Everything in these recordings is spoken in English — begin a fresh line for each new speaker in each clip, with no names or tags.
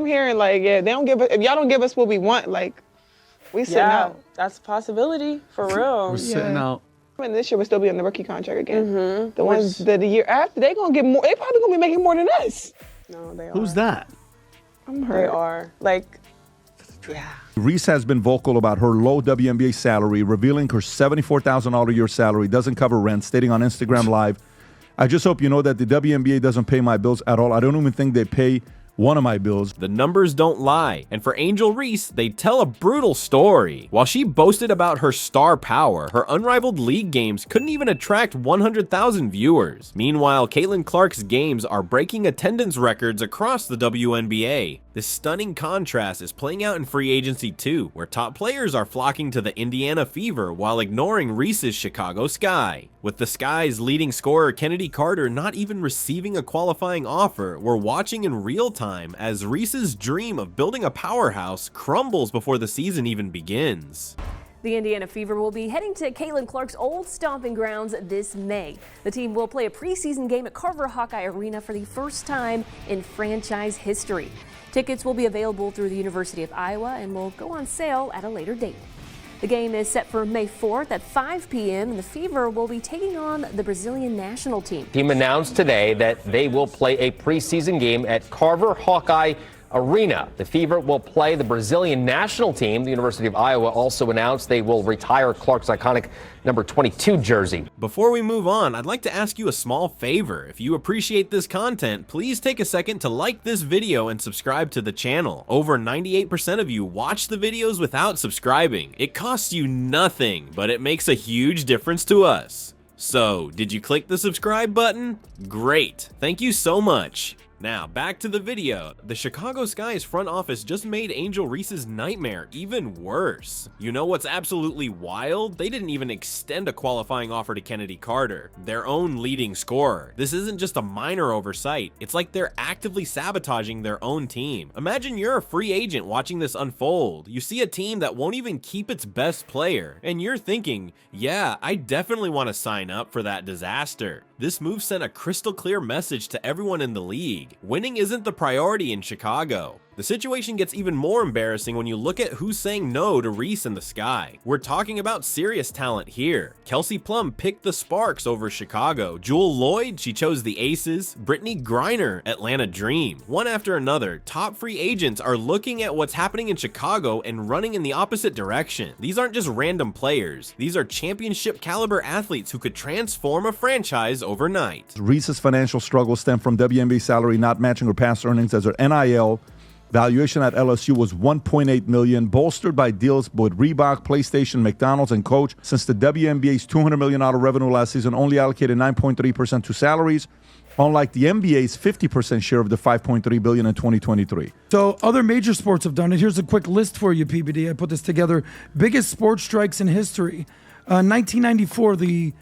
I'm hearing like, yeah, they don't give us, if y'all don't give us what we want, like, we sitting out.
That's a possibility, for real.
We're sitting out.
And this year we'll still be on the rookie contract again. The ones that the year after, they gonna get more. They probably gonna be making more than us.
No, they are.
Who's that?
I'm hurt.
They are. Like, yeah.
Reese has been vocal about her low WNBA salary, revealing her $74,000 a year salary doesn't cover rent, stating on Instagram Live, "I just hope you know that the WNBA doesn't pay my bills at all. I don't even think they pay one of my bills."
The numbers don't lie, and for Angel Reese, they tell a brutal story. While she boasted about her star power, her Unrivaled League games couldn't even attract 100,000 viewers. Meanwhile, Caitlin Clark's games are breaking attendance records across the WNBA. This stunning contrast is playing out in free agency too, where top players are flocking to the Indiana Fever while ignoring Reese's Chicago Sky. With the Sky's leading scorer Kennedy Carter not even receiving a qualifying offer, we're watching in real time as Reese's dream of building a powerhouse crumbles before the season even begins.
The Indiana Fever will be heading to Caitlin Clark's old stomping grounds this May. The team will play a preseason game at Carver Hawkeye Arena for the first time in franchise history. Tickets will be available through the University of Iowa and will go on sale at a later date. The game is set for May 4th at 5 p.m. and the Fever will be taking on the Brazilian national team.
The team announced today that they will play a preseason game at Carver Hawkeye Arena. The Fever will play the Brazilian national team. The University of Iowa also announced they will retire Clark's iconic number 22 jersey.
Before we move on, I'd like to ask you a small favor. If you appreciate this content, please take a second to like this video and subscribe to the channel. Over 98% of you watch the videos without subscribing. It costs you nothing, but it makes a huge difference to us. So, did you click the subscribe button? Great, thank you so much. Now, back to the video. The Chicago Sky's front office just made Angel Reese's nightmare even worse. You know what's absolutely wild? They didn't even extend a qualifying offer to Kennedy Carter, their own leading scorer. This isn't just a minor oversight. It's like they're actively sabotaging their own team. Imagine you're a free agent watching this unfold. You see a team that won't even keep its best player, and you're thinking, yeah, I definitely want to sign up for that disaster. This move sent a crystal clear message to everyone in the league. Winning isn't the priority in Chicago. The situation gets even more embarrassing when you look at who's saying no to Reese and the Sky. We're talking about serious talent here. Kelsey Plum picked the Sparks over Chicago. Jewel Lloyd, she chose the Aces. Brittany Griner, Atlanta Dream. One after another, top free agents are looking at what's happening in Chicago and running in the opposite direction. These aren't just random players. These are championship caliber athletes who could transform a franchise overnight.
Reese's financial struggles stem from WNBA salary not matching her past earnings, as her NIL valuation at LSU was $1.8 million, bolstered by deals with Reebok, PlayStation, McDonald's, and Coach. Since the WNBA's $200 million revenue last season only allocated 9.3% to salaries, unlike the NBA's 50% share of the $5.3 billion in 2023.
So other major sports have done it. Here's a quick list for you, PBD. I put this together. Biggest sports strikes in history. 1994, the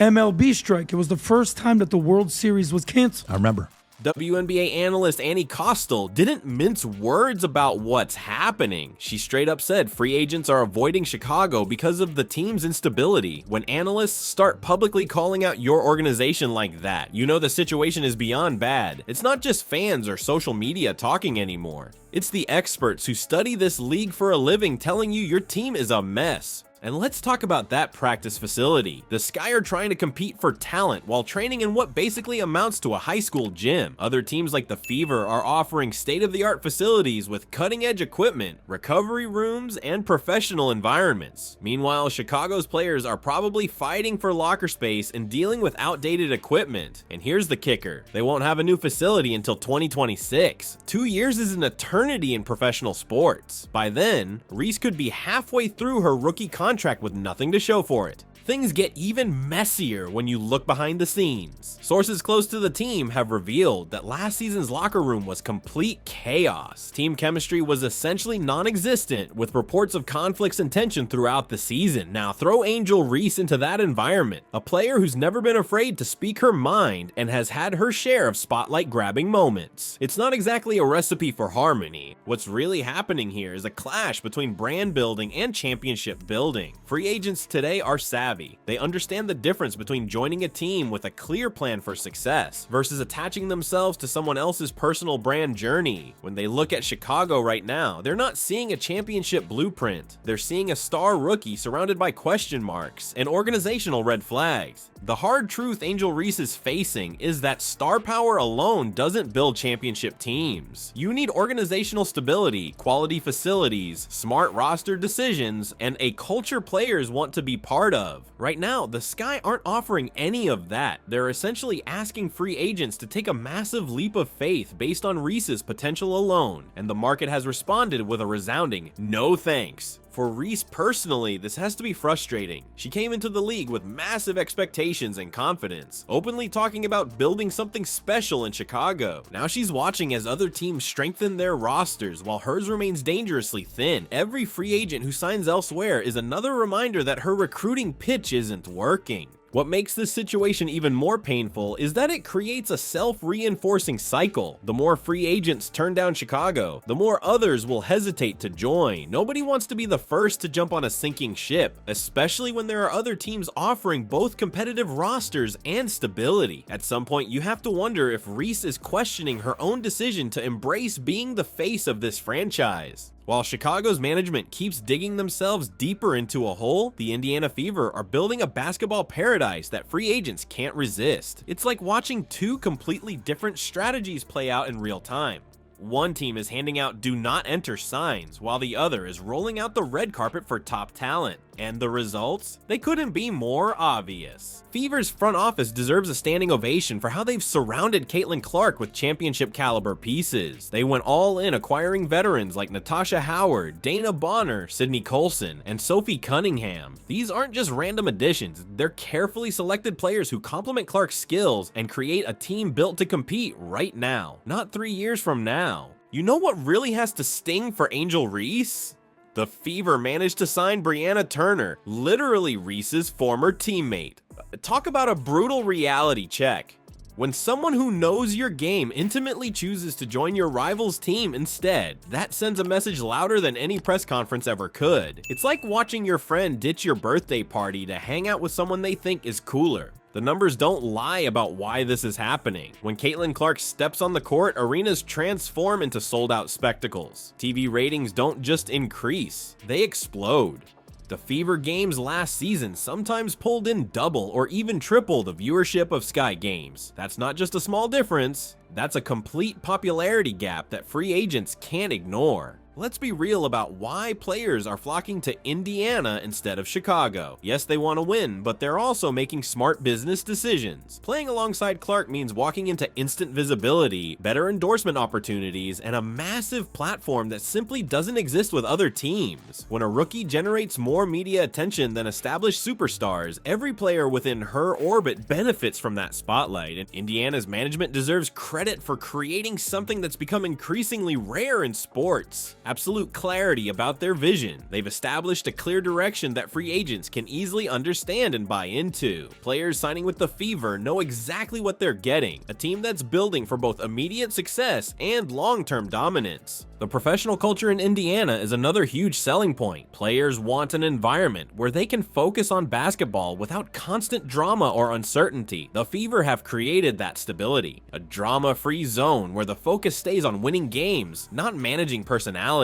MLB strike. It was the first time that the World Series was canceled.
I remember.
WNBA analyst Annie Kostel didn't mince words about what's happening. She straight up said free agents are avoiding Chicago because of the team's instability. When analysts start publicly calling out your organization like that, you know the situation is beyond bad. It's not just fans or social media talking anymore. It's the experts who study this league for a living telling you your team is a mess. And let's talk about that practice facility. The Sky are trying to compete for talent while training in what basically amounts to a high school gym. Other teams like the Fever are offering state-of-the-art facilities with cutting-edge equipment, recovery rooms, and professional environments. Meanwhile, Chicago's players are probably fighting for locker space and dealing with outdated equipment. And here's the kicker. They won't have a new facility until 2026. 2 years is an eternity in professional sports. By then, Reese could be halfway through her rookie contract with nothing to show for it. Things get even messier when you look behind the scenes. Sources close to the team have revealed that last season's locker room was complete chaos. Team chemistry was essentially non-existent, with reports of conflicts and tension throughout the season. Now throw Angel Reese into that environment, a player who's never been afraid to speak her mind and has had her share of spotlight-grabbing moments. It's not exactly a recipe for harmony. What's really happening here is a clash between brand building and championship building. Free agents today are savvy. savvy. They understand the difference between joining a team with a clear plan for success versus attaching themselves to someone else's personal brand journey. When they look at Chicago right now, they're not seeing a championship blueprint. They're seeing a star rookie surrounded by question marks and organizational red flags. The hard truth Angel Reese is facing is that star power alone doesn't build championship teams. You need organizational stability, quality facilities, smart roster decisions, and a culture players want to be part of. Right now, the Sky aren't offering any of that. They're essentially asking free agents to take a massive leap of faith based on Reese's potential alone, and the market has responded with a resounding no thanks. For Reese personally, this has to be frustrating. She came into the league with massive expectations and confidence, openly talking about building something special in Chicago. Now she's watching as other teams strengthen their rosters while hers remains dangerously thin. Every free agent who signs elsewhere is another reminder that her recruiting pitch isn't working. What makes this situation even more painful is that it creates a self-reinforcing cycle. The more free agents turn down Chicago, the more others will hesitate to join. Nobody wants to be the first to jump on a sinking ship, especially when there are other teams offering both competitive rosters and stability. At some point, you have to wonder if Reese is questioning her own decision to embrace being the face of this franchise. While Chicago's management keeps digging themselves deeper into a hole, the Indiana Fever are building a basketball paradise that free agents can't resist. It's like watching two completely different strategies play out in real time. One team is handing out do not enter signs, while the other is rolling out the red carpet for top talent. And the results? They couldn't be more obvious. Fever's front office deserves a standing ovation for how they've surrounded Caitlin Clark with championship caliber pieces. They went all in acquiring veterans like Natasha Howard, Dana Bonner, Sydney Colson, and Sophie Cunningham. These aren't just random additions, they're carefully selected players who complement Clark's skills and create a team built to compete right now, not 3 years from now. You know what really has to sting for Angel Reese? The Fever managed to sign Brianna Turner, literally Reese's former teammate. Talk about a brutal reality check. When someone who knows your game intimately chooses to join your rival's team instead, that sends a message louder than any press conference ever could. It's like watching your friend ditch your birthday party to hang out with someone they think is cooler. The numbers don't lie about why this is happening. When Caitlin Clark steps on the court, arenas transform into sold-out spectacles. TV ratings don't just increase, they explode. The Fever games last season sometimes pulled in double or even triple the viewership of Sky games. That's not just a small difference, that's a complete popularity gap that free agents can't ignore. Let's be real about why players are flocking to Indiana instead of Chicago. Yes, they want to win, but they're also making smart business decisions. Playing alongside Clark means walking into instant visibility, better endorsement opportunities, and a massive platform that simply doesn't exist with other teams. When a rookie generates more media attention than established superstars, every player within her orbit benefits from that spotlight, and Indiana's management deserves credit for creating something that's become increasingly rare in sports. Absolute clarity about their vision. They've established a clear direction that free agents can easily understand and buy into. Players signing with the Fever know exactly what they're getting, a team that's building for both immediate success and long-term dominance. The professional culture in Indiana is another huge selling point. Players want an environment where they can focus on basketball without constant drama or uncertainty. The Fever have created that stability, a drama-free zone where the focus stays on winning games, not managing personalities.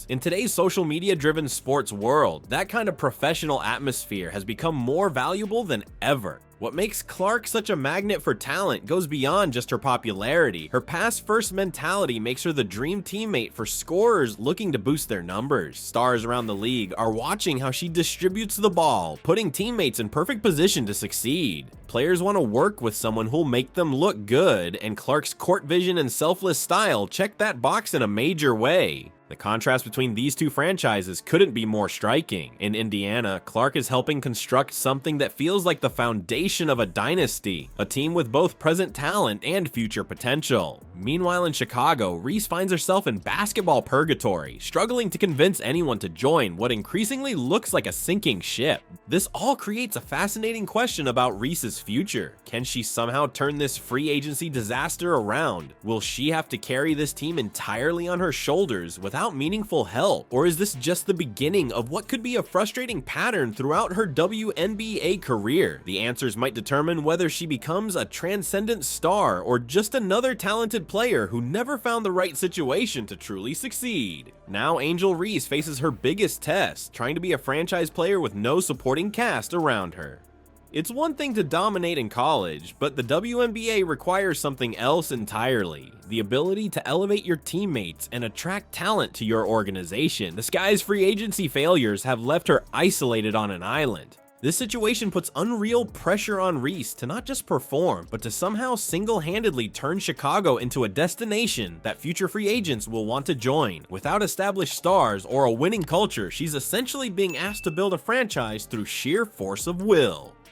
In today's social media-driven sports world, that kind of professional atmosphere has become more valuable than ever. What makes Clark such a magnet for talent goes beyond just her popularity. Her pass-first mentality makes her the dream teammate for scorers looking to boost their numbers. Stars around the league are watching how she distributes the ball, putting teammates in perfect position to succeed. Players want to work with someone who'll make them look good, and Clark's court vision and selfless style check that box in a major way. The contrast between these two franchises couldn't be more striking. In Indiana, Clark is helping construct something that feels like the foundation of a dynasty, a team with both present talent and future potential. Meanwhile, in Chicago, Reese finds herself in basketball purgatory, struggling to convince anyone to join what increasingly looks like a sinking ship. This all creates a fascinating question about Reese's future. Can she somehow turn this free agency disaster around? Will she have to carry this team entirely on her shoulders without without meaningful help? Or is this just the beginning of what could be a frustrating pattern throughout her WNBA career? The answers might determine whether she becomes a transcendent star or just another talented player who never found the right situation to truly succeed. Now Angel Reese faces her biggest test, trying to be a franchise player with no supporting cast around her. It's one thing to dominate in college, but the WNBA requires something else entirely: the ability to elevate your teammates and attract talent to your organization. The Sky's free agency failures have left her isolated on an island. This situation puts unreal pressure on Reese to not just perform, but to somehow single-handedly turn Chicago into a destination that future free agents will want to join. Without established stars or a winning culture, she's essentially being asked to build a franchise through sheer force of will.